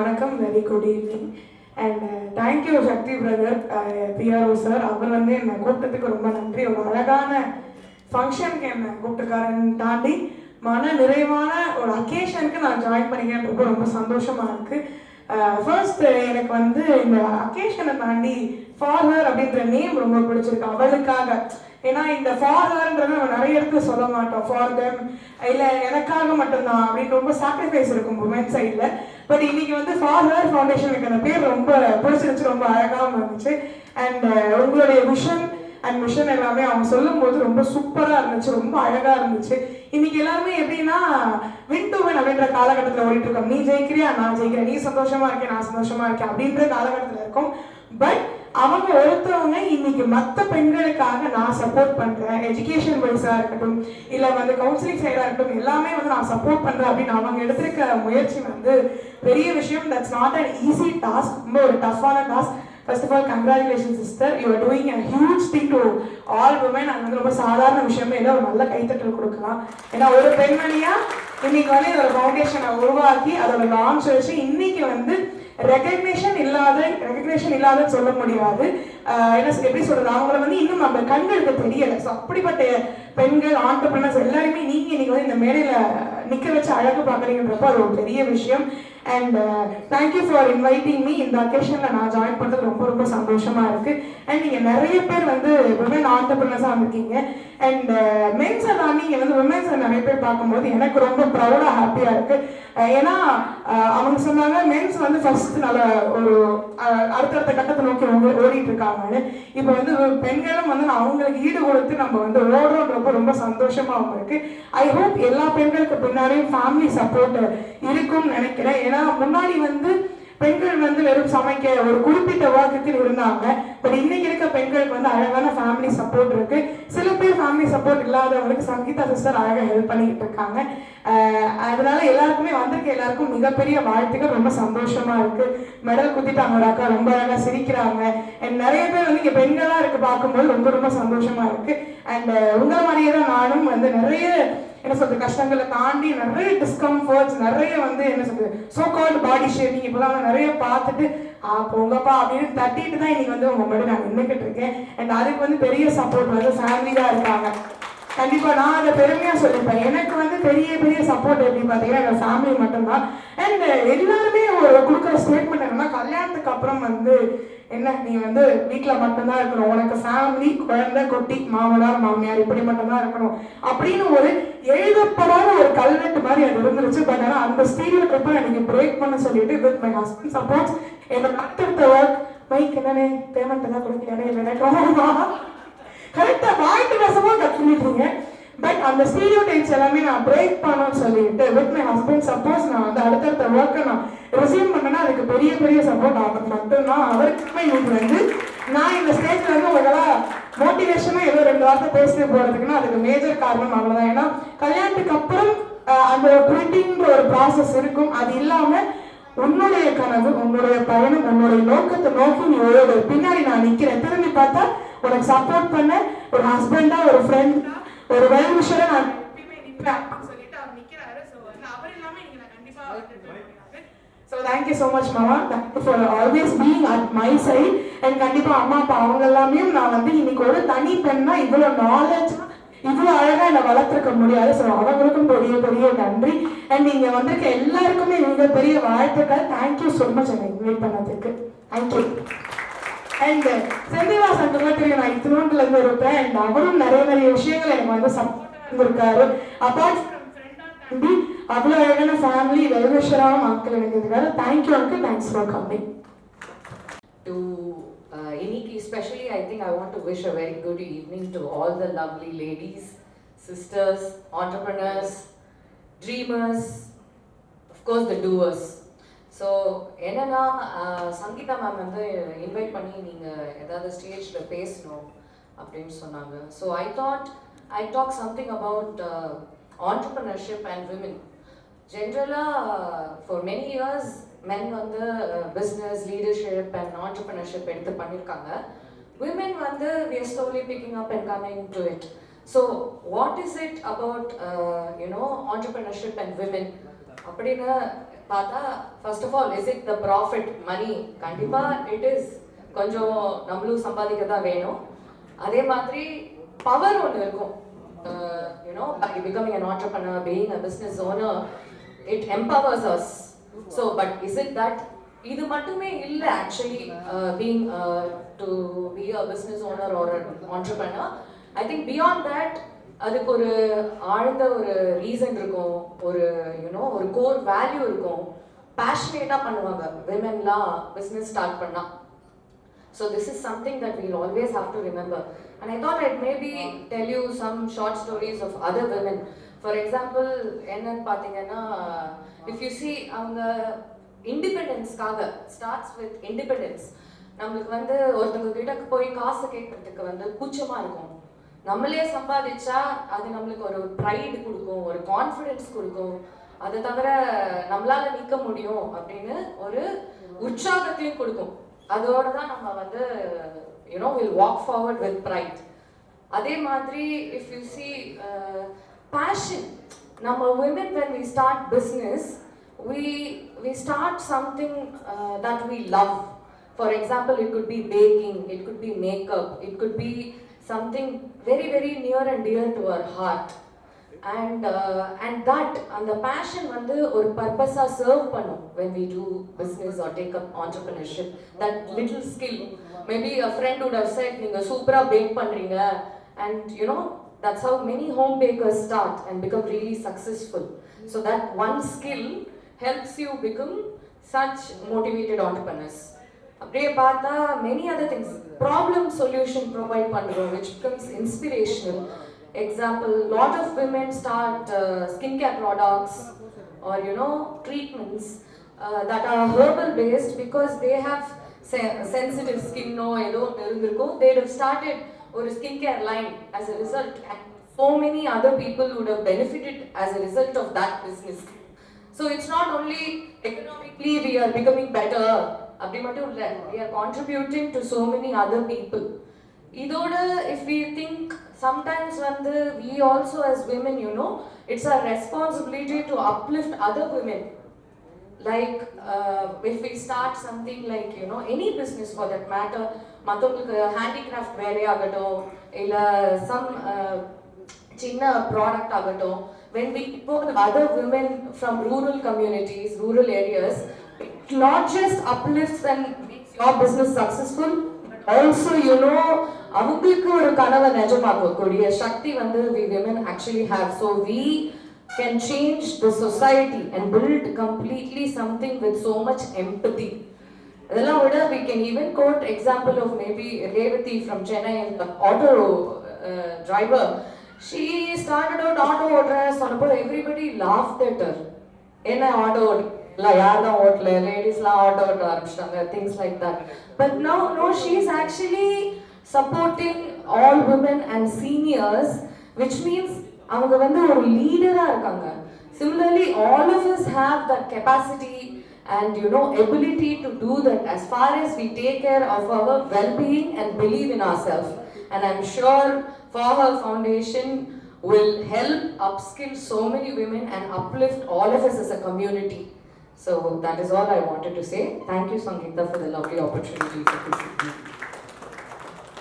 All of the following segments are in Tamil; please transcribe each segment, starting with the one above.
வணக்கம், very good evening. And thank you Sakthi brother, PRO sir. அவர் வந்து என்னை கூப்பிட்டதுக்கு ரொம்ப நன்றி. ஒரு அழகான ஃபங்க்ஷனுக்கு என்னை கூப்பிட்டுருக்காருன்னு தாண்டி மன நிறைவான ஒரு அக்கேஷனுக்கு நான் ஜாயின் பண்ணிக்கிறேன். ரொம்ப சந்தோஷமாக இருக்குது. ஃபர்ஸ்ட் எனக்கு வந்து இந்த அக்கேஷனை தாண்டி ஃபாதர் அப்படின்ற நேம் ரொம்ப பிடிச்சிருக்கு அவளுக்காக. ஏன்னா இந்த ஃபாதர்ன்றது நம்ம நிறைய இடத்துல சொல்ல மாட்டோம், ஃபார் தெம் இல்லை எனக்காக மட்டும்தான் அப்படின்னு ரொம்ப சாக்ரிஃபைஸ் இருக்கும் உமன் சைடில். பட் இன்னைக்கு வந்து ஃபாதர் ஃபவுண்டேஷனுக்கு அந்த பேர் ரொம்ப பிடிச்சிருந்துச்சு, ரொம்ப அழகாகவும் இருந்துச்சு. அண்ட் உங்களுடைய விஷன் அண்ட் மிஷன் எல்லாமே அவங்க சொல்லும் போது ரொம்ப சூப்பராக இருந்துச்சு, ரொம்ப அழகாக இருந்துச்சு. இன்னைக்கு எல்லாருமே எப்படின்னா வின் டு வின் அப்படின்ற காலகட்டத்தில் ஓடிட்டு இருக்கோம். நீ ஜெயிக்கிறியா, நான் ஜெயிக்கிறேன், நீ சந்தோஷமா இருக்கேன், நான் சந்தோஷமா இருக்கேன் அப்படின்ற காலகட்டத்தில் இருக்கும். பட் அவங்க ஒருத்தவங்க இன்னைக்கு மற்ற பெண்களுக்காக நான் சப்போர்ட் பண்றேன், எஜுகேஷன் வைஸா இருக்கட்டும் இல்ல வந்து கவுன்சிலிங் சைடா இருக்கட்டும், எல்லாமே வந்து நான் சப்போர்ட் பண்றேன் அப்படின்னு அவங்க எடுத்திருக்க முயற்சி வந்து பெரிய விஷயம். That's not an easy task, ரொம்ப ஒரு டஃப்பான task. First of all, congratulations sister, you are doing a huge thing to all women. அது வந்து ரொம்ப சாதாரண விஷயமே இல்லை, ஒரு நல்ல கைத்தட்டல் கொடுக்கலாம். ஏன்னா ஒரு பெண்மணியா இன்னைக்கு வந்து இதோட ஃபவுண்டேஷனை உருவாக்கி அதோட லான்ச் வச்சு இன்னைக்கு வந்து ரெகக்னேஷன் இல்லாதன்னு சொல்ல முடியாது. என்ன எப்படி சொல்றது, அவங்கள வந்து இன்னும் நம்ம கண்களுக்கு தெரியல. ஸோ அப்படிப்பட்ட பெண்கள் ஆண்டர்பிரனர்ஸ் எல்லாருமே நீங்க இன்னைக்கு வந்து இந்த மேடையில நிக்க வச்சு அழகு பார்க்குறீங்கன்றப்போ அது ஒரு பெரிய விஷயம். And thank you for inviting me. இந்த அக்கேஷனில் நான் ஜாயின் பண்ணுறது ரொம்ப ரொம்ப சந்தோஷமாக இருக்குது. அண்ட் நீங்கள் நிறைய பேர் வந்து விமன் ஆண்டர்பிரினர்ஸாக வந்திருக்கீங்க. அண்ட் மென்ஸை தாண்டி நீங்கள் வந்து விமென்ஸை நிறைய பேர் பார்க்கும்போது எனக்கு ரொம்ப ப்ரௌடாக ஹாப்பியாக இருக்குது. ஏன்னா அவங்க சொன்னாங்க மென்ஸ் வந்து ஃபர்ஸ்ட் நல்ல ஒரு அடுத்தடுத்த கட்டத்தை நோக்கி ஓடிட்டு இருக்காங்கன்னு. இப்போ வந்து பெண்களும் வந்து அவங்களுக்கு ஈடு கொடுத்து நம்ம வந்து ஓடுறோன்றப்போ ரொம்ப சந்தோஷமாக இருக்கு. ஐ ஹோப் எல்லா பெண்களுக்கு பின்னாடியும் ஃபேமிலி சப்போர்ட் இருக்கும்னு நினைக்கிறேன். ஏன்னா முன்னாடி வந்து பெண்கள் வந்து வெறும் சமைக்க ஒரு குறிப்பிட்ட ஒர்க்குக்கு இருந்தாங்க. பட் இன்னைக்கு இருக்க பெண்களுக்கு வந்து அழகான ஃபேமிலி சப்போர்ட் இருக்கு. சில பேர் ஃபேமிலி சப்போர்ட் இல்லாதவங்களுக்கு சங்கீதா சிஸ்டர் அழகாக ஹெல்ப் பண்ணிக்கிட்டு இருக்காங்க. அதனால எல்லாருக்குமே வந்திருக்க எல்லாருக்கும் மிகப்பெரிய வாழ்த்துக்கள். ரொம்ப சந்தோஷமா இருக்கு. மெடல் குத்திட்டாங்க ஒரு அக்கா, ரொம்ப அழகா சிரிக்கிறாங்க. அண்ட் நிறைய பேர் வந்து இங்க பெண்களா இருக்கு பார்க்கும்போது ரொம்ப ரொம்ப சந்தோஷமா இருக்கு. அண்ட் உங்களை மாதிரியே தான் நானும் வந்து நிறைய என்ன சொல்றது கஷ்டங்களை தாண்டி நிறைய டிஸ்கம்ஃபர்ட்ஸ், நிறைய வந்து என்ன சொல்றது சோ கால்டு பாடி ஷேமிங் இப்பெல்லாம் நிறைய பார்த்துட்டு போங்கப்பா அப்படின்னு தட்டிட்டு தான் இன்னைக்கு வந்து உங்க முன்னாடி நான் நின்றுக்கிட்டு இருக்கேன். அண்ட் அதுக்கு வந்து பெரிய சப்போர்ட் வந்து ஃபேமிலி தான் இருக்காங்க. கண்டிப்பா நான் அதை பெருமையா சொல்லிப்பேன். எனக்கு வந்து பெரிய பெரிய சப்போர்ட் எப்படி பார்த்தீங்கன்னா எங்க ஃபேமிலி மட்டும்தான். அண்ட் எல்லாருமே ஒரு கொடுக்குற ஸ்டேட்மெண்ட் என்னன்னா, கல்யாணத்துக்கு அப்புறம் வந்து என்ன நீ வந்து வீட்டில் மட்டும்தான் இருக்கணும், உனக்கு ஃபேமிலி குழந்தை குட்டி மாமனார் மாமியார் இப்படி மட்டும்தான் இருக்கணும் அப்படின்னு ஒரு எழுதப்படாத ஒரு கல்வெட்டு மாதிரி அது இருந்துருச்சு. பட் ஆனால் அந்த ஸ்டீரியோ டைப்பை எனக்கு பிரேக் பண்ண சொல்லிட்டு வித் மை ஹஸ்பண்ட் சப்போர்ட்ஸ் என்னோட அடுத்தடுத்த ஒர்க் மைக் என்னன்னே பேமெண்ட் தான் கொடுக்கலையானே நினைக்கிறோம் கரெக்டா வாய்ட்டு பேசமா கற்றுக்கிட்டீங்க. பட் அந்த ஸ்டீரியோ டைப்ஸ் எல்லாமே நான் பிரேக் பண்ணணும்னு சொல்லிட்டு வித் மை ஹஸ்பண்ட் சப்போஸ் நான் வந்து அடுத்தடுத்த ஒர்க்கை நான் ரிசீவ் பண்ணேன்னா அதுக்கு பெரிய பெரிய சப்போர்ட் அவர் மட்டும்தான். அவருக்குமே இன்னைக்கு வந்து நான் இந்த ஸ்டேஜ்ல வந்து உங்களெல்லாம் மோட்டிவேஷனா ஏதோ 2 வார்த்தை பேசிட்டு போறதுக்குன்னா அதுக்கு மேஜர் காரணம் அவ்வளவுதான். ஏன்னா கல்யாணத்துக்கு அப்புறம் அந்த குவிட்டிங்கிற ஒரு ப்ராசஸ் இருக்கும். அது இல்லாம உன்னுடைய கனவு, உன்னுடைய பயணம், உன்னுடைய நோக்கத்தை நோக்கி நீ ஓடு. பின்னாடி நான் நிக்கிறேன், திரும்பி பார்த்தா உனக்கு சப்போர்ட் பண்ண ஒரு ஹஸ்பண்டா, ஒரு ஃப்ரெண்டா, ஒரு வெல் விஷரா நான் நிற்பேன் அப்படின்னு சொல்லிட்டு அவர் நிக்கிறாரு. ஸோ அவர் இல்லாம இன்னைக்கு நான் கண்டிப்பா So thank you so much Mama, thank you for always being at my side. And கண்டிப்பா அம்மா அப்பா அவங்க எல்லாமே நான் வந்து இன்னைக்கு ஒரு தனி பெண்ணா இவ்வளவு நாலேஜ் இவ்வளவு அழகா என்னை வளர்த்துருக்க முடியாது. ஸோ அவங்களுக்கும் பெரிய பெரிய நன்றி. அண்ட் நீங்க வந்திருக்க எல்லாருக்குமே மிக பெரிய வாழ்த்துக்கள். தேங்க்யூ ஸோ மச் என்னை இன்வைட் பண்ணதுக்கு. தேங்க்யூ. அண்ட் செந்திவாஸ் அந்த மாதிரி நான் இத்தினோண்டுல இருந்து இருப்பேன். அண்ட் அவரும் நிறைய நிறைய விஷயங்கள் எனக்கு வந்து சப்போர்ட் இருந்திருக்காரு. அப்பார்ட் ஃப்ரம் ஃப்ரெண்டா தாண்டி அவ்வளோ அழகான ஃபேமிலி வெல்விஷராகவும் அங்கிள் எனக்கு இருக்காரு. Thank you uncle, thanks for coming. To Iniki especially, I think I want to wish a very good evening to all the lovely ladies, sisters, entrepreneurs, dreamers, of course the doers. So என்னன்னா சங்கீதா மேம் வந்து இன்வைட் பண்ணி நீங்கள் ஏதாவது ஸ்டேஜில் பேசணும் அப்படின்னு சொன்னாங்க. So I talk something about entrepreneurship and women. ஜென்ரலாக ஃபார் மெனி இயர்ஸ் மென் வந்து பிஸ்னஸ் லீடர்ஷிப் அண்ட் ஆண்டர்பிரினர்ஷிப் எடுத்து பண்ணியிருக்காங்க. women வந்து we are slowly picking up and coming to it. So what is it about entrepreneurship and women அப்படின்னு பார்த்தா first of all is it the profit money? கண்டிப்பாக இட் இஸ். கொஞ்சம் நம்மளும் சம்பாதிக்க தான் வேணும். அதே மாதிரி பவர் ஒன்று இருக்கும். By becoming an entrepreneur, being a business owner, it empowers us. So, but is it that? இது மட்டுமே இல்லை actually being to be a business owner or an entrepreneur. I think beyond that, அதுக்கு ஒரு ஆழ்ந்த ஒரு ரீசன் இருக்கும், ஒரு ஒரு கோர் வேல்யூ இருக்கும். பேஷனேட்டாக பண்ணுவாங்க விமென்லாம் பிஸ்னஸ் ஸ்டார்ட் பண்ணா. So this is something that we'll always have to remember. And I thought I'd maybe tell you some short stories of other women. For example, என்னன்னு பார்த்தீங்கன்னா, if you see அவங்க இண்டிபெண்டன்ஸ்க்காக ஸ்டார்ட்ஸ் வித் இண்டிபெண்டன்ஸ். நம்மளுக்கு ஒருத்தவங்க கிட்ட போய் காசு கேட்கறதுக்கு கூச்சமாக இருக்கும். நம்மளே சம்பாதிச்சா அது நம்மளுக்கு ஒரு ப்ரைடு கொடுக்கும், ஒரு கான்ஃபிடென்ஸ் கொடுக்கும். அதை தவிர நம்மளால நிற்க முடியும் அப்படின்னு ஒரு உற்சாகத்தையும் கொடுக்கும். அதோட தான் நம்ம we'll walk forward with pride. அதே மாதிரி if you see passion, நம்ம women when we start business, we start something that we love. For example, it could be baking, it could be makeup, it could be something very very near and dear to our heart. And that and the passion ஒரு purpose-ஆ serve பண்ணும் when we do business or take up entrepreneurship. That little skill, maybe a friend would have said நீங்க சூப்பரா bake பண்றீங்க, and that's how many home bakers start and become really successful. So that one skill helps you become such motivated entrepreneurs. அப்படியே பார்த்தா many other things, problem solution provide பண்றோம், which becomes inspirational. Example, lot of women start skincare products or treatments that are herbal based because they have sensitive skin. They have started or skincare line as a result, and so many other people would have benefited as a result of that business. So it's not only economically we are becoming better, we are contributing to so many other people. Idoda, if we think sometimes we also as women, it's our responsibility to uplift other women. Like if we start something like any business for that matter, mathavungalukku handicraft vere agato illa some chinna product agato, when we involve other women from rural communities, rural areas, it not just uplifts and makes your business successful, also அவங்களுக்கு ஒரு கனவை நிஜமாக்கக்கூடிய சக்தி we women actually have. So we can change the society and build completely something with so much empathy. அதெல்லாம் விட we can even quote example of maybe Revati from Chennai, the auto driver. She started out auto ஓட்டுற சொன்னப்போ everybody laughed at her. என்ன ஆட்டோ இல்லை, யார் தான் ஓட்டல, லேடிஸ்லாம் ஆட்டோ ஓட்ட ஆரம்பிச்சிட்டாங்க, things like that. But now she is actually supporting all women and seniors, which means அவங்க ஒரு லீடரா இருக்காங்க. Similarly, all of us have that capacity and ability to do that as far as we take care of our well-being and believe in ourselves. And I'm sure for her foundation will help upskill so many women and uplift all of us as a community. So that is all I wanted to say. Thank you, Sangeeta, for the lovely opportunity to visit me.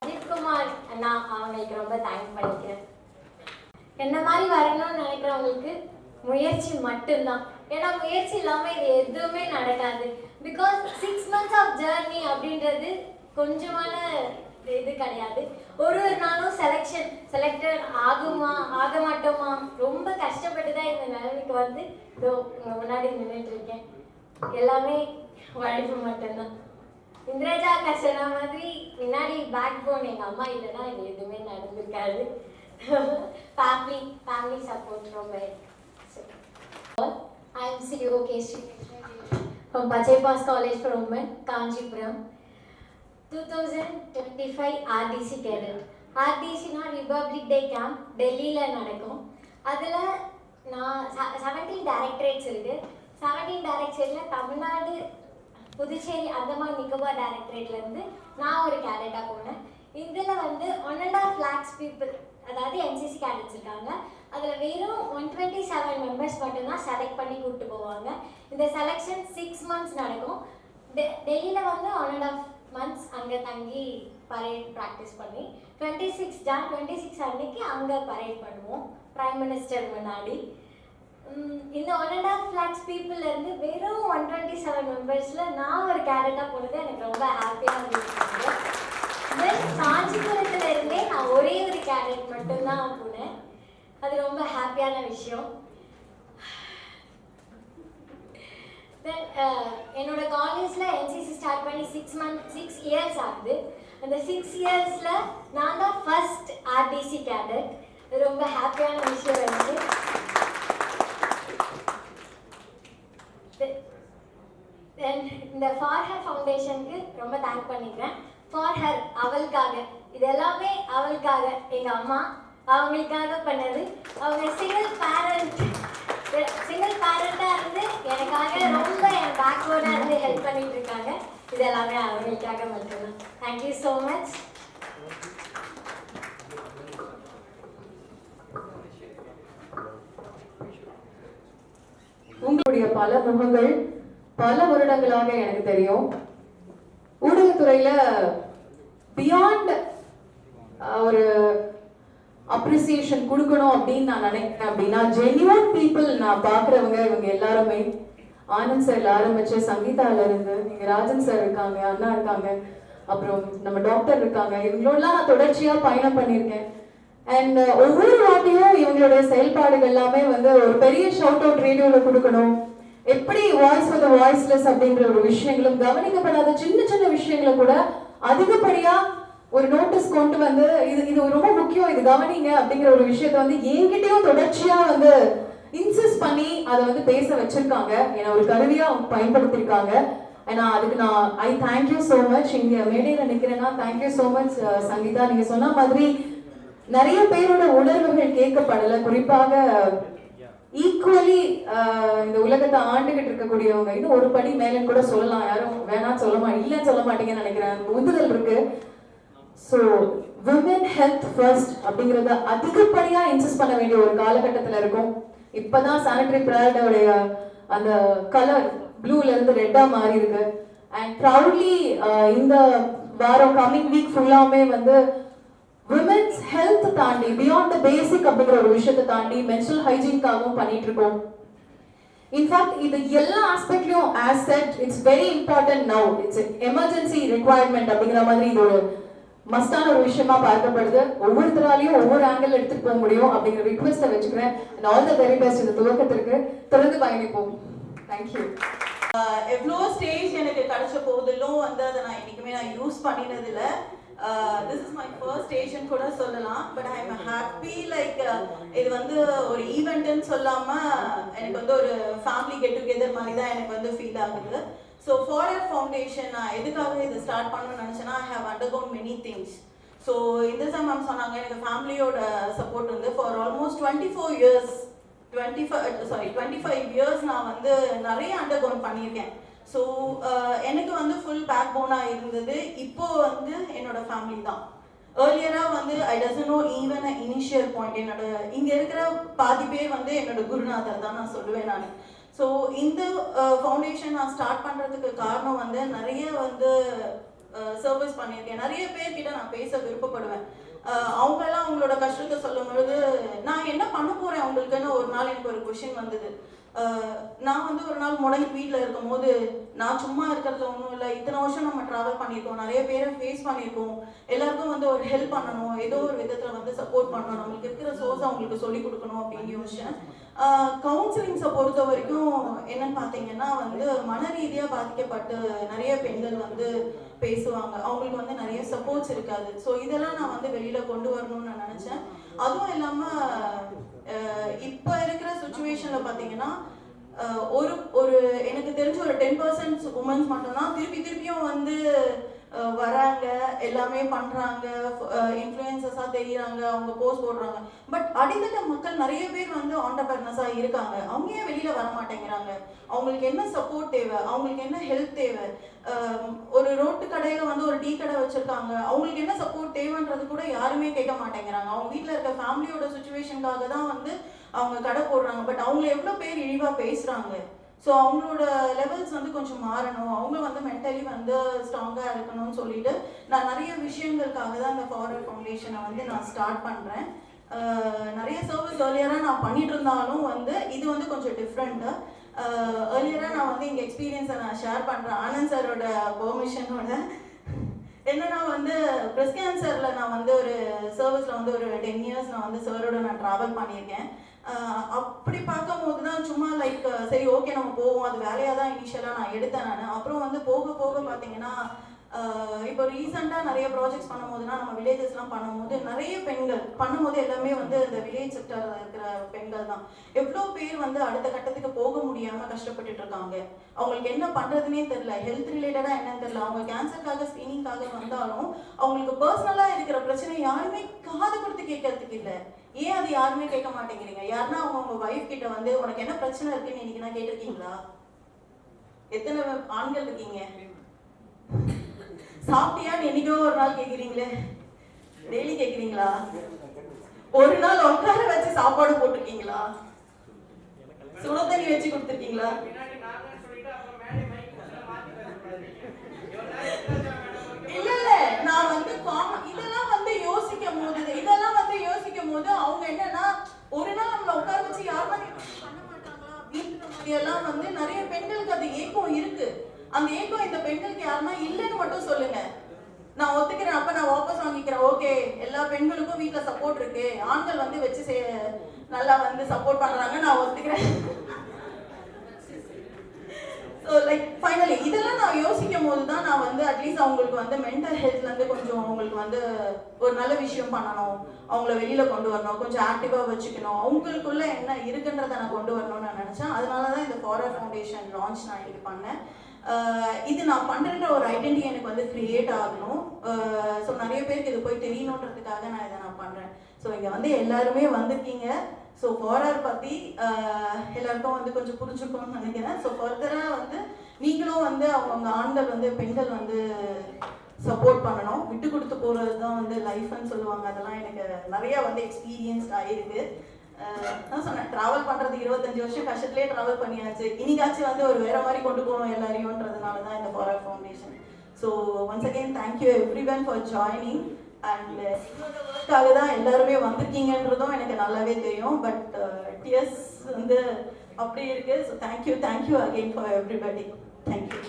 Ajithkumar அண்ணா அவங்களுக்கு ரொம்ப தேங்க் பண்ணிக்கிறேன். என்ன மாதிரி வரணும்னு நினைக்கிறவங்களுக்கு முயற்சி மட்டும்தான். ஏன்னா முயற்சி இல்லாமல் இது எதுவுமே நடக்காது. பிகாஸ் 6 months ஆஃப் ஜேர்னி அப்படின்றது கொஞ்சமான இது கிடையாது. ஒரு நாளும் செலக்டட் ஆகுமா ஆக மாட்டோமா, ரொம்ப கஷ்டப்பட்டு தான் இந்த நிலைமைக்கு இதோ முன்னாடி நின்றுட்டு இருக்கேன். எல்லாமே உழைப்பு மட்டும்தான். இந்திரஜா சொன்ன மாதிரி முன்னாடி பேக் போன் எங்கள் அம்மா இல்லைன்னா இது எதுவுமே நடந்திருக்காது. ஃபேமிலி சப்போர்ட் ரொம்ப. I am CEO Keshri from Pachaipas College for Women, Kanchipuram. 2025 RDC cadet. RDCனா ரிபப்ளிக் டே கேம்ப் டெல்லியில் நடக்கும். அதில் நான் 17 டைரக்டரேட்ஸ் இருக்குது. 17 டைரக்டரேட்டில் தமிழ்நாடு, புதுச்சேரி, அந்தமான் நிக்கோபார் டைரக்டரேட்லேருந்து நான் ஒரு கேடட்டாக போனேன். இதில் 1.5 lakhs பீப்புள், அதாவது NCC கேடட்ஸ் இருக்காங்க. அதில் வெறும் 127 மெம்பர்ஸ் மட்டும்தான் செலக்ட் பண்ணி கூப்பிட்டு போவாங்க. இந்த செலெக்ஷன் 6 மந்த்ஸ் நடக்கும். டெல்லியில் வந்து 1.5 மந்த்ஸ் அங்கே தங்கி பரேட் ப்ராக்டிஸ் பண்ணி 26 அன்னைக்கு அங்கே பரேட் பண்ணுவோம் பிரைம் மினிஸ்டர் முன்னாடி. இந்த 1.5 lakhs பீப்புள்லேருந்து வெறும் 127 மெம்பர்ஸில் நான் ஒரு கேரக்டாக போனது எனக்கு ரொம்ப ஹாப்பியாக இருந்துச்சு. தென் காஞ்சிபுரத்தில் இருந்தே நான் ஒரே ஒரு கேரட் மட்டும்தான் போனேன். அது ரொம்ப ஹாப்பியான விஷயம். தென் என்னோட காலேஜில் என்சிசி ஸ்டார்ட் பண்ணி 6 இயர்ஸ் ஆகுது. அந்த 6 இயர்ஸில் நான் தான் ஃபர்ஸ்ட் ஆர்டிசி கேடட். அது ரொம்ப ஹாப்பியான விஷயம் எனக்கு. தென் இந்த ஃபார் ஹர் ஃபவுண்டேஷனுக்கு ரொம்ப தேங்க் பண்ணிக்கிறேன். ஃபார் ஹர், அவளுக்காக, இது எல்லாமே அவளுக்காக. எங்கள் அம்மா அவங்களுக்காக பண்ணது. அவங்க சிங்கிள் பேரண்டாக இருந்து எனக்காக ரொம்ப என் பேக்வேர்டாக இருந்து ஹெல்ப் பண்ணிட்டு இருக்காங்க. இது எல்லாமே அவங்களுக்காக மட்டும்தான். Thank you so much. உங்களுடைய பல முகங்கள் பல வருடங்களாக எனக்கு தெரியும். ஊடகத்துறையில பியாண்ட் ஒரு அப்ரிசியேஷன் கொடுக்கணும் அப்படின்னு நான் நினைக்கிறேன். அப்படின்னா ஜென்யூன் பீப்புள் நான் பார்க்குறவங்க இவங்க எல்லாருமே. ஆனந்த் சார் ஆரம்பிச்சு சங்கீதால இருந்து இங்க ராஜன் சார் இருக்காங்க, அண்ணா இருக்காங்க, அப்புறம் நம்ம டாக்டர் இருக்காங்க. இவங்களோடலாம் நான் தொடர்ச்சியா பயணம் பண்ணியிருக்கேன். அண்ட் ஒவ்வொரு வாட்டியும் இவங்களுடைய செயல்பாடுகள் எல்லாமே வந்து ஒரு பெரிய ஷவுட் அவுட் ரேடியோல கொடுக்கணும். எப்படி வாய்ஸ் ஃபார் தி வாய்ஸ்லெஸ் அப்படின்ற ஒரு விஷயங்களும் கவனிக்கப்படாத சின்ன சின்ன விஷயங்களை கூட அதிகப்படியா ஒரு நோட்டீஸ் கொண்டு வந்து இது ரொம்ப முக்கியம், இது கவனிங்க அப்படிங்கிற ஒரு விஷயத்த வந்து என்கிட்டயும் தொடர்ச்சியா வந்து இன்சிஸ்ட் பண்ணி அதை வந்து பேச வச்சிருக்காங்க. என்னை ஒரு கருவியா பயன்படுத்திருக்காங்க. ஏன்னா அதுக்கு நான் ஐ தேங்க்யூ ஸோ மச். இங்க மேடையில நிக்கிறேன்னா தேங்க்யூ ஸோ மச் சங்கீதா. நீங்க சொன்ன மாதிரி நிறைய பேரோட உணர்வுகள் கேட்கப்படல. குறிப்பாக ஈக்குவலி இந்த உலகத்தை ஆண்டுகிட்டு இருக்கக்கூடியவங்க இன்னும் ஒரு படி மேலன்னு கூட சொல்லலாம். யாரும் வேணான்னு இல்லைன்னு சொல்ல மாட்டீங்கன்னு நினைக்கிறேன். உந்துதல் இருக்கு. ஸோ விமன் ஹெல்த் ஃபர்ஸ்ட் அப்படிங்கிறத அதிகப்படியா இன்சிஸ்ட் பண்ண வேண்டிய ஒரு காலகட்டத்தில் இருக்கும். இப்பதான் சானிட்டரி பேடோடைய அந்த கலர் ப்ளூல இருந்து ரெட்டா மாறி இருக்கு. அண்ட் ப்ரௌட்லி இந்த வாரம் கம்மிங் வீக் ஃபுல்லாமே வந்து விமென்ஸ் ஹெல்த் தாண்டி பியாண்ட் த பேசிக் அப்படிங்கிற ஒரு விஷயத்தை தாண்டி மென்ஸ்ட்ரல் ஹைஜீன்காகவும் பண்ணிட்டு இருக்கோம். இன்ஃபேக்ட் இது எல்லா ஆஸ்பெக்ட்லயும் as said it's very important now. It's emergency requirement அப்படிங்கிற மாதிரி இது ஒரு மஸ்டான ஒரு விஷயமா பார்க்கப்படுது. ஒவ்வொருத்தராலையும் ஒவ்வொரு ஆங்கிள் எடுத்துட்டு போக முடியும் அப்படிங்கிற ரிக்வெஸ்ட்டை வச்சுக்கிறேன். And all the very best இந்த துவக்கத்திற்கு. தொடர்ந்து பயணிப்போம். தேங்க்யூ. எவ்வளோ ஸ்டேஜ் எனக்கு கிடைச்ச போதிலும் வந்து அதை நான் இன்னைக்குமே யூஸ் பண்ணினது இல்லை. This is my first station கூட சொல்லலாம். But I am happy like இது வந்து ஒரு ஈவெண்ட்னு சொல்லாம எனக்கு வந்து ஒரு ஃபேமிலி கெட் டுகெதர் மாதிரி தான் எனக்கு வந்து ஃபீல் ஆகுது. ஸோ ஃபார் ஹர் ஃபவுண்டேஷன் நான் எதுக்காக இதை ஸ்டார்ட் பண்ணணும்னு நினச்சேன்னா I have undergone many things. So இந்த சம் மேம் சொன்னாங்க எனக்கு ஃபேமிலியோட சப்போர்ட் வந்து ஃபார் ஆல்மோஸ்ட் 25 இயர்ஸ் நான் வந்து நிறைய அண்டர்கோன் பண்ணியிருக்கேன். ஸோ எனக்கு வந்து ஃபுல் பேக் போனாக இருந்தது இப்போ வந்து என்னோட ஃபேமிலி தான். ஏர்லியராக வந்து I doesn't know even a initial point. என்னோட இங்கே இருக்கிற பாதி பேர் வந்து என்னோட குருநாதர் தான் நான் சொல்லுவேன் நான். ஸோ இந்த ஃபவுண்டேஷன் நான் ஸ்டார்ட் பண்ணுறதுக்கு காரணம் வந்து நிறைய வந்து சர்வீஸ் பண்ணியிருக்கேன். நிறைய பேர்கிட்ட நான் பேச விருப்பப்படுவேன். அவங்கெல்லாம் அவங்களோட கஷ்டத்தை சொல்லும் பொழுது நான் என்ன பண்ண போகிறேன் அவங்களுக்குன்னு ஒரு நாள் எனக்கு ஒரு கொஷின் வந்தது. நான் வந்து ஒரு நாள் முடங்கி வீட்டில் இருக்கும் போது நான் சும்மா இருக்கிறது ஒன்றும் இல்லை, இத்தனை வருஷம் நம்ம ட்ராவல் பண்ணியிருக்கோம், நிறைய பேரை ஃபேஸ் பண்ணியிருக்கோம், எல்லாருக்கும் வந்து ஒரு ஹெல்ப் பண்ணணும், ஏதோ ஒரு விதத்தில் வந்து சப்போர்ட் பண்ணணும், நம்மளுக்கு இருக்கிற சோர்ஸ் அவங்களுக்கு சொல்லிக் கொடுக்கணும் அப்படின்னு யோசிச்சேன். கவுன்சிலிங்ஸை பொறுத்த வரைக்கும் என்னன்னு பார்த்தீங்கன்னா வந்து மன ரீதியாக பாதிக்கப்பட்டு நிறைய பெண்கள் வந்து பேசுவாங்க, அவங்களுக்கு வந்து நிறைய சப்போர்ட்ஸ் இருக்காது. ஸோ இதெல்லாம் நான் வந்து வெளியில் கொண்டு வரணும்னு நான் நினச்சேன். அதுவும் இல்லாமல் இப்போ இருக்கிற சுச்சுவேஷனில் பார்த்தீங்கன்னா ஒரு எனக்கு தெரிஞ்ச ஒரு 10% உமன்ஸ் மட்டும்தான் திருப்பியும் வந்து வராங்க, எல்லாமே பண்றாங்க, இன்ஃப்ளூயன்சஸா தெரியுறாங்க, அவங்க போஸ்ட் போடுறாங்க. பட் அடித்தட்ட மக்கள் நிறைய பேர் வந்து ஆண்டர்பிரனர்ஸா இருக்காங்க. அவங்க ஏன் வெளியில வர மாட்டேங்கிறாங்க? அவங்களுக்கு என்ன சப்போர்ட் தேவை, அவங்களுக்கு என்ன ஹெல்ப் தேவை? ஒரு ரோட்டு கடையில வந்து ஒரு டீ கடை வச்சிருக்காங்க, அவங்களுக்கு என்ன சப்போர்ட் தேவைன்றது கூட யாருமே கேட்க மாட்டேங்கிறாங்க. அவங்க வீட்டில் இருக்க ஃபேமிலியோட சுச்சுவேஷனுக்காக தான் வந்து அவங்க கடை போடுறாங்க. பட் அவங்க எவ்வளோ பேர் இழிவா பேசுறாங்க. ஸோ அவங்களோட லெவல்ஸ் வந்து கொஞ்சம் மாறணும், அவங்க வந்து மென்டலி வந்து ஸ்ட்ராங்காக இருக்கணும்னு சொல்லிட்டு நான் நிறைய விஷயங்களுக்காக தான் இந்த ஃபார்வர்ட் ஃபவுண்டேஷனை வந்து நான் ஸ்டார்ட் பண்ணுறேன். நிறைய சர்வீஸ் ஏர்லியராக நான் பண்ணிட்டு இருந்தாலும் வந்து இது வந்து கொஞ்சம் டிஃப்ரெண்ட்டு. ஏர்லியராக நான் வந்து எங்கள் எக்ஸ்பீரியன்ஸை நான் ஷேர் பண்ணுறேன் ஆனந்த் சாரோட பெர்மிஷனோட. என்னன்னா வந்து பிரஸ்ட் கேன்சரில் நான் வந்து ஒரு சர்வீஸில் வந்து ஒரு 10 years நான் வந்து சாரோட நான் ட்ராவல் பண்ணியிருக்கேன். அப்படி பார்க்கும் போது தான் சும்மா லைக் சரி ஓகே நம்ம போவோம், அது வேலையாக தான் இனிஷியலாக நான் எடுத்தேன் நான். அப்புறம் வந்து போக போக பார்த்தீங்கன்னா இப்போ ரீசெண்டாக நிறைய ப்ராஜெக்ட்ஸ் பண்ணும்போதுனா நம்ம வில்லேஜஸ்லாம் பண்ணும்போது நிறைய பெண்கள் பண்ணும்போது எல்லாமே வந்து இந்த வில்லேஜ் செக்டரில் இருக்கிற பெண்கள் தான். எவ்வளோ பேர் வந்து அடுத்த கட்டத்துக்கு போக முடியாமல் கஷ்டப்பட்டுட்டு இருக்காங்க. அவங்களுக்கு என்ன பண்ணுறதுனே தெரில, ஹெல்த் ரிலேட்டடாக என்னன்னு தெரில. அவங்க கேன்சருக்காக ஸ்க்ரீனிங்காக வந்தாலும் அவங்களுக்கு பர்சனலாக இருக்கிற பிரச்சனை யாருமே காது கொடுத்து கேட்கறதுக்கு இல்லை. ஏன் அது யாருமே கேட்க மாட்டேங்கிறீங்க? யாருன்னா அவங்க வைஃப் கிட்ட வந்து உனக்கு என்ன பிரச்சனை இருக்குன்னு இன்னைக்கு நான் கேட்டிருக்கீங்களா? எத்தனை ஆண்கள் இருக்கீங்க? சாப்பிட்டியான்னு என்னைக்கோ ஒரு நாள் கேட்குறீங்களே, டெய்லி கேட்குறீங்களா? ஒரு நாள் உட்கார வச்சு சாப்பாடு போட்டிருக்கீங்களா? சுட தண்ணி வச்சு கொடுத்துருக்கீங்களா? இல்ல இல்ல, நான் வந்து இதெல்லாம் வந்து யோசிக்கும் போது அவங்க என்னன்னா ஒரு நாள் நம்மள உட்கார வச்சு யாருமே பண்ண மாட்டாங்களா அப்படின்ற மாதிரி எல்லாம் வந்து நிறைய பெண்களுக்கு அது ஏக்கம் இருக்கு. அந்த ஏக்கம் இந்த பெண்களுக்கு யாருன்னா இல்லைன்னு மட்டும் சொல்லுங்க, நான் ஒத்துக்கிறேன். அப்ப நான் வாபஸ் வாங்கிக்கிறேன். ஓகே, எல்லா பெண்களுக்கும் வீட்டுல சப்போர்ட் இருக்கு, ஆண்கள் வந்து வச்சு நல்லா வந்து சப்போர்ட் பண்றாங்க, நான் ஒத்துக்கிறேன். ஸோ லைக் ஃபைனலி இதெல்லாம் நான் யோசிக்கும் போது தான் நான் வந்து அட்லீஸ்ட் அவங்களுக்கு வந்து மென்டல் ஹெல்த்லேருந்து கொஞ்சம் அவங்களுக்கு வந்து ஒரு நல்ல விஷயம் பண்ணணும், அவங்கள வெளியில் கொண்டு வரணும், கொஞ்சம் ஆக்டிவாக வச்சுக்கணும், அவங்களுக்குள்ள என்ன இருக்குன்றதை நான் கொண்டு வரணும்னு நான் நினச்சேன். அதனால தான் இந்த ஃபார்வர்ட் ஃபவுண்டேஷன் லான்ச் நான் இன்னைக்கு பண்ணேன். இது நான் பண்ணுற ஒரு ஐடென்டிட்டி எனக்கு வந்து கிரியேட் ஆகணும். ஸோ நிறைய பேருக்கு இது போய் தெரியணுன்றதுக்காக நான் இதை நான் பண்ணுறேன். ஸோ இங்கே வந்து எல்லாருமே வந்திருக்கீங்க. ஸோ ஃபார்வர்ட் பற்றி எல்லாருக்கும் வந்து கொஞ்சம் புரிஞ்சுக்கணும்னு நினைக்கிறேன். ஸோ ஃபர்தராக வந்து நீங்களும் வந்து அவங்க ஆண்கள் வந்து பெண்கள் வந்து சப்போர்ட் பண்ணணும். விட்டு கொடுத்து போகிறது தான் வந்து லைஃப்னு சொல்லுவாங்க. அதெல்லாம் எனக்கு நிறையா வந்து எக்ஸ்பீரியன்ஸ் ஆகிருக்கு. நான் சொன்னேன், ட்ராவல் பண்ணுறது 25 வருஷம் கஷ்டத்துலேயே ட்ராவல் பண்ணியாச்சு. இன்னைக்காச்சும் வந்து ஒரு வேறு மாதிரி கொண்டு போகணும் எல்லாரையும்ன்றதுனால தான் இந்த forward foundation. So once again thank you everyone for joining. And இதுக்காக தான் எல்லாருமே வந்திருக்கீங்கன்றதும் எனக்கு நல்லாவே தெரியும். பட் டிஎஸ் வந்து அப்படி இருக்கு. So thank you again for everybody. Thank you.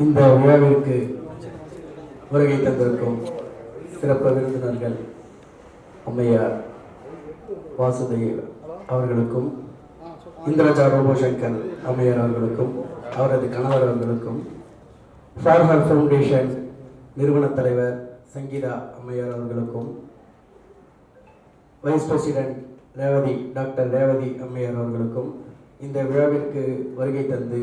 இந்த விழாவிற்கு வருகை தந்திருக்கும் சிறப்பு விருந்தினர்கள் அம்மையார் வாசுதேவ் அவர்களுக்கும், இந்திரஜா ரோபோசங்கர் அம்மையார் அவர்களுக்கும், அவரது கணவர் அவர்களுக்கும், ஃபார்வர்ட் ஃபவுண்டேஷன் நிறுவன தலைவர் சங்கீதா அம்மையார் அவர்களுக்கும், வைஸ் பிரசிடென்ட் டாக்டர் ரேவதி அம்மையார் அவர்களுக்கும், இந்த விழாவிற்கு வருகை தந்து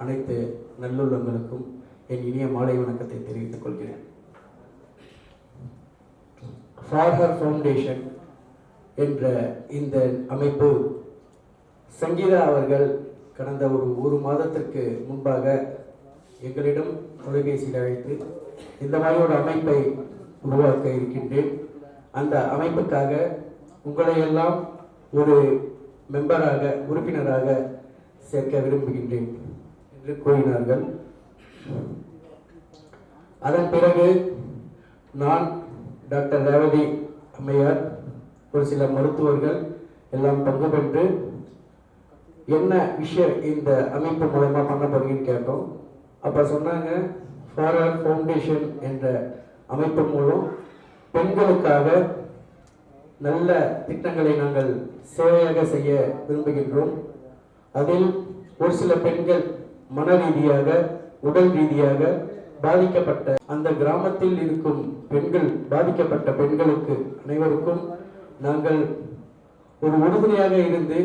அனைத்து நல்லுள்ளங்களுக்கும் என் இனிய மாலை வணக்கத்தை தெரிவித்துக் கொள்கிறேன். ஃபார்வர்ட் ஃபவுண்டேஷன் என்ற இந்த அமைப்பு சங்கீதா அவர்கள் கடந்த ஒரு மாதத்திற்கு முன்பாக எங்களிடம் தொலைபேசியில் அழைத்து இந்த மாதிரி ஒரு அமைப்பை உருவாக்க இருக்கின்றேன், அந்த அமைப்புக்காக உங்களையெல்லாம் ஒரு மெம்பராக உறுப்பினராக சேர்க்க விரும்புகின்றேன் என்று கூறினார்கள். அதன் பிறகு நான், டாக்டர் ரேவதி அம்மையார், ஒரு சில மருத்துவர்கள் எல்லாம் பங்கு பெற்று என்ன விஷயம் இந்த அமைப்பு மூலமாக பண்ணப்படுகிறேன்னு கேட்டோம். அப்போ சொன்னாங்க, ஃபார்வர்ட் ஃபவுண்டேஷன் என்ற அமைப்பு மூலம் பெண்களுக்காக நல்ல திட்டங்களை நாங்கள் சேவையாக செய்ய விரும்புகின்றோம். அதில் ஒரு சில பெண்கள் மன ரீதியாக உடல் ரீதியாக பாதிக்கப்பட்ட அந்த கிராமத்தில் இருக்கும் பெண்கள், பாதிக்கப்பட்ட பெண்களுக்கு அனைவருக்கும் நாங்கள் ஒரு உறுதுணையாக இருந்து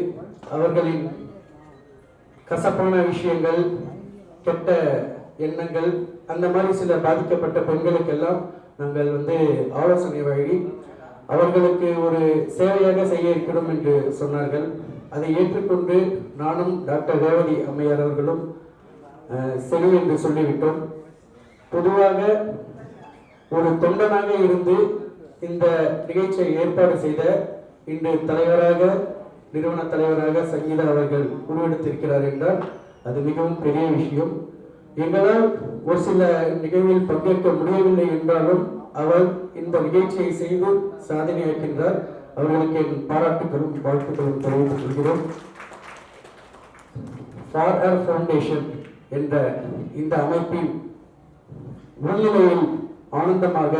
அவர்களின் கசப்பான விஷயங்கள், கெட்ட எண்ணங்கள் அந்த மாதிரி சில பாதிக்கப்பட்ட பெண்களுக்கெல்லாம் நாங்கள் ஆலோசனை வழங்கி அவர்களுக்கு ஒரு சேவையாக செய்ய இருக்கிறோம் என்று சொன்னார்கள். அதை ஏற்றுக்கொண்டு நானும் டாக்டர் ரேவதி அம்மையார் அவர்களும் சரி என்று சொல்லிவிட்டோம். பொதுவாக ஒரு தொண்டனாக இருந்து இந்த நிகழ்ச்சியை ஏற்பாடு செய்த இன்று தலைவராக நிறுவன தலைவராக சங்கீதா அவர்கள் உருவெடுத்திருக்கிறார் என்றால் அது மிகவும் பெரிய விஷயம். எங்களால் ஒரு சில நிகழ்வில் பங்கேற்க முடியவில்லை என்றாலும் அவர் இந்த நிகழ்ச்சியை செய்து சாதனையாக்கின்றார். அவர்களுக்கு என் பாராட்டுகளும் வாழ்த்துக்களும் தெரிவித்துக் கொள்கிறோம். ஃபார் ஹர் ஃபவுண்டேஷன் என்ற இந்த அமைப்பின் உள்நிலையில் ஆனந்தமாக,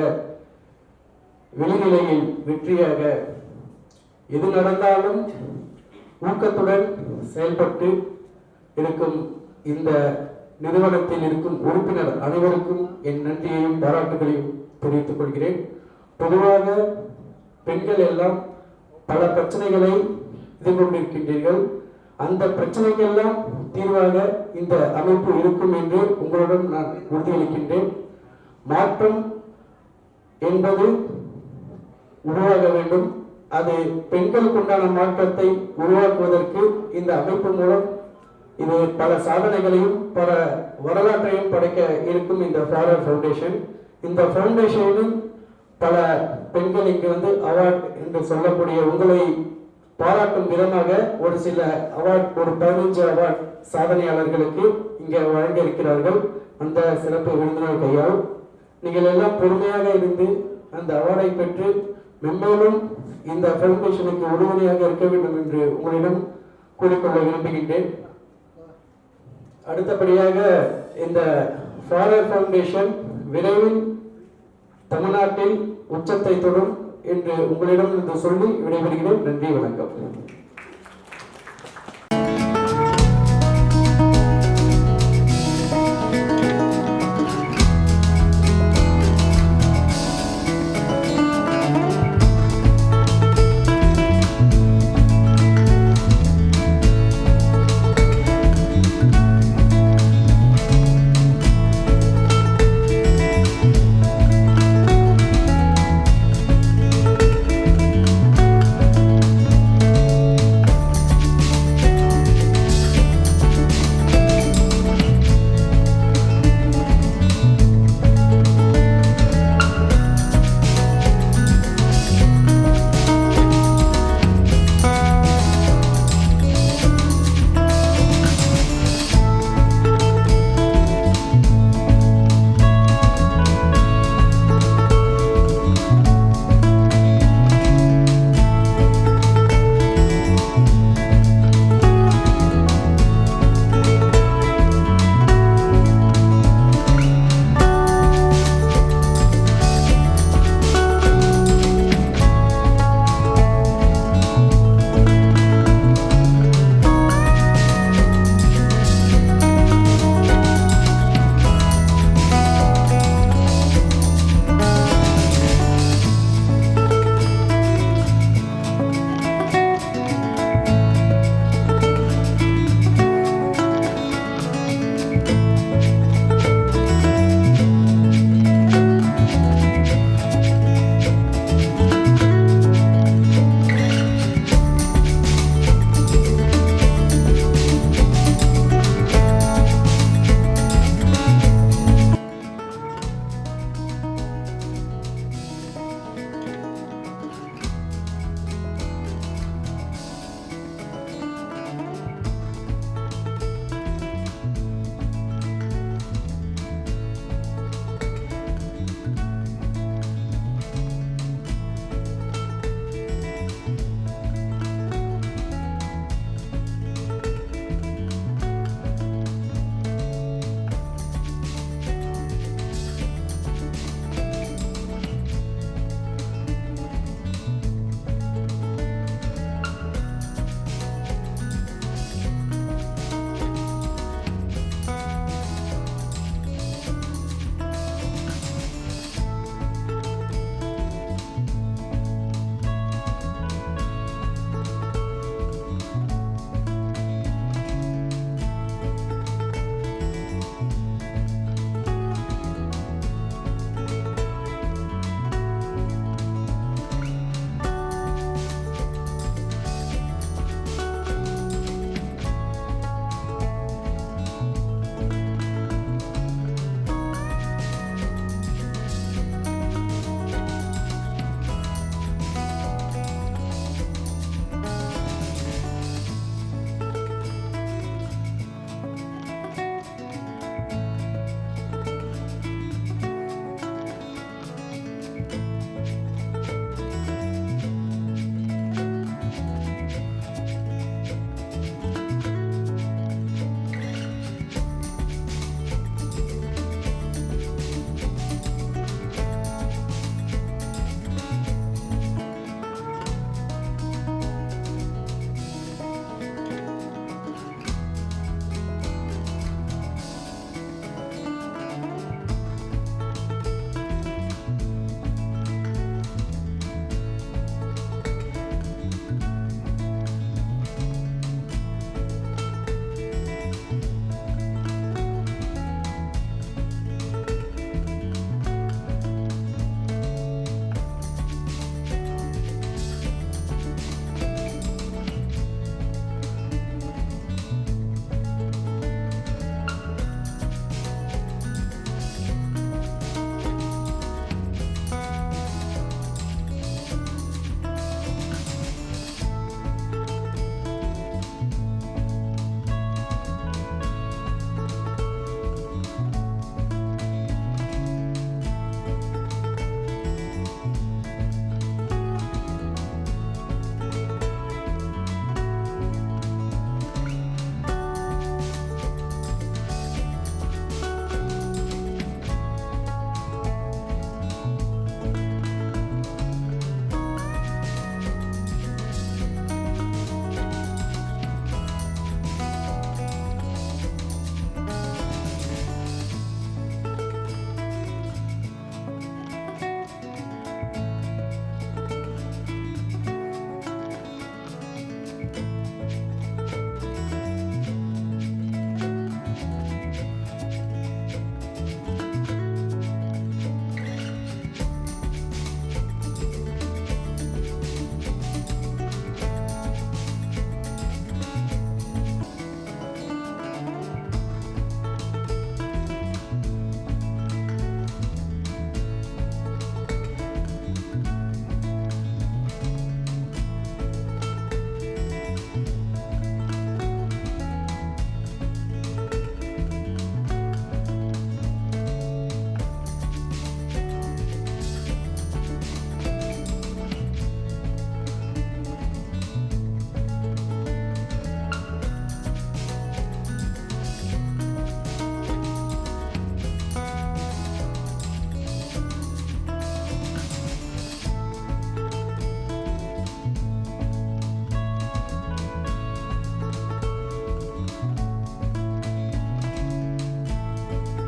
வெளிநிலையில் வெற்றியாக, எது நடந்தாலும் ஊக்கத்துடன் செயல்பட்டு இருக்கும் இந்த நிறுவனத்தில் இருக்கும் உறுப்பினர் அனைவருக்கும் என் நன்றியையும் பாராட்டுகளையும் தெரிவித்துக் கொள்கிறேன். பொதுவாக பெண்கள் எல்லாம் பல பிரச்சனைகளை எதிர்கொண்டிருக்கின்றீர்கள். அந்த பிரச்சனைக்கெல்லாம் தீர்வாக இந்த அமைப்பு இருக்கும் என்று உங்களுடன் நான் உறுதியளிக்கின்றேன். மாற்றம் என்பது உருவாக வேண்டும். அது பெண்களுக்கு உண்டான மாற்றத்தை உருவாக்குவதற்கு இந்த அமைப்பு மூலம் இது பல சாதனைகளையும் பல வரலாற்றையும் படைக்க இருக்கும். இந்த ஃபார் ஹர் ஃபவுண்டேஷன், இந்த ஃபவுண்டேஷனில் பல பெண்கள் இங்கு அவார்ட் என்று சொல்லக்கூடிய உங்களை பாராட்டும் விதமாக ஒரு சில அவார்ட், ஒரு 15 அவார்ட் சாதனையாளர்களுக்கு இங்கே வழங்க இருக்கிறார்கள். அந்த சிறப்பு விருந்தினர் கையால் நீங்கள் எல்லாம் பொறுமையாக இருந்து அந்த அவார்டை பெற்று மென்மேலும் இந்த ஃபவுண்டேஷனுக்கு உறுதுணையாக இருக்க வேண்டும் என்று உங்களிடம் கூறிக்கொள்ள விரும்புகின்றேன். அடுத்தபடியாக இந்த ஃபார் ஹர் ஃபவுண்டேஷன் விரைவில் தமிழ்நாட்டில் உச்சத்தை தொடும் என்று உங்களிடம் சொல்லி விடைபெறுகிறேன். நன்றி, வணக்கம்.